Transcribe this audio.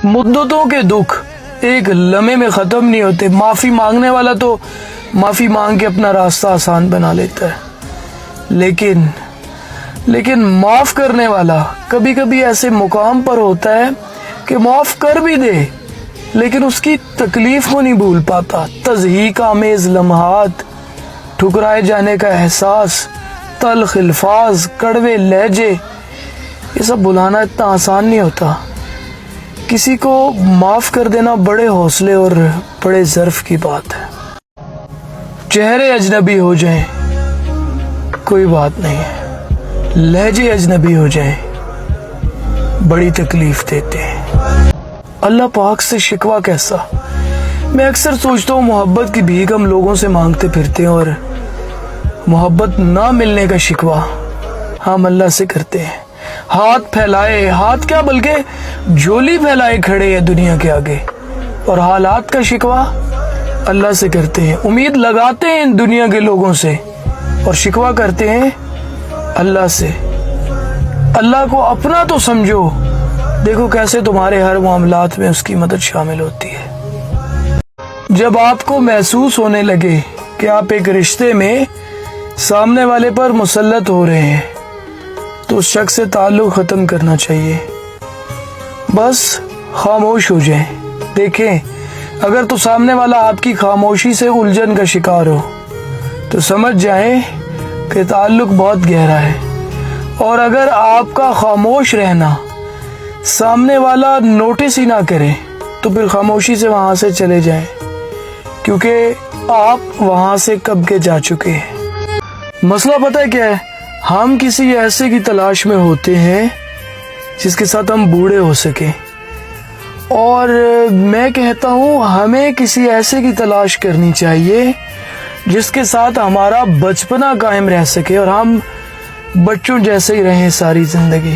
مدتوں کے دکھ ایک لمحے میں ختم نہیں ہوتے. معافی مانگنے والا تو معافی مانگ کے اپنا راستہ آسان بنا لیتا ہے، لیکن معاف کرنے والا کبھی کبھی ایسے مقام پر ہوتا ہے کہ معاف کر بھی دے لیکن اس کی تکلیف کو نہیں بھول پاتا. تضحیک آمیز لمحات، ٹھکرائے جانے کا احساس، تلخ الفاظ، کڑوے لہجے، یہ سب بھلانا اتنا آسان نہیں ہوتا. کسی کو معاف کر دینا بڑے حوصلے اور بڑے ظرف کی بات ہے. چہرے اجنبی ہو جائیں کوئی بات نہیں ہے، لہجے اجنبی ہو جائیں بڑی تکلیف دیتے ہیں. اللہ پاک سے شکوہ کیسا؟ میں اکثر سوچتا ہوں محبت کی بھیک ہم لوگوں سے مانگتے پھرتے ہیں اور محبت نہ ملنے کا شکوہ ہم اللہ سے کرتے ہیں. ہاتھ پھیلائے، ہاتھ کیا بلکہ جھولی پھیلائے کھڑے ہیں دنیا کے آگے، اور حالات کا شکوہ اللہ سے کرتے ہیں. امید لگاتے ہیں دنیا کے لوگوں سے اور شکوہ کرتے ہیں اللہ سے. اللہ کو اپنا تو سمجھو، دیکھو کیسے تمہارے ہر معاملات میں اس کی مدد شامل ہوتی ہے. جب آپ کو محسوس ہونے لگے کہ آپ ایک رشتے میں سامنے والے پر مسلط ہو رہے ہیں تو اس شخص سے تعلق ختم کرنا چاہیے. بس خاموش ہو جائیں. دیکھیں اگر تو سامنے والا آپ کی خاموشی سے الجھن کا شکار ہو تو سمجھ جائیں کہ تعلق بہت گہرا ہے، اور اگر آپ کا خاموش رہنا سامنے والا نوٹس ہی نہ کرے تو پھر خاموشی سے وہاں سے چلے جائیں، کیونکہ آپ وہاں سے کب کے جا چکے ہیں. مسئلہ پتہ ہے کیا ہے؟ ہم کسی ایسے کی تلاش میں ہوتے ہیں جس کے ساتھ ہم بوڑھے ہو سکیں، اور میں کہتا ہوں ہمیں کسی ایسے کی تلاش کرنی چاہیے جس کے ساتھ ہمارا بچپنا قائم رہ سکے اور ہم بچوں جیسے ہی رہیں ساری زندگی.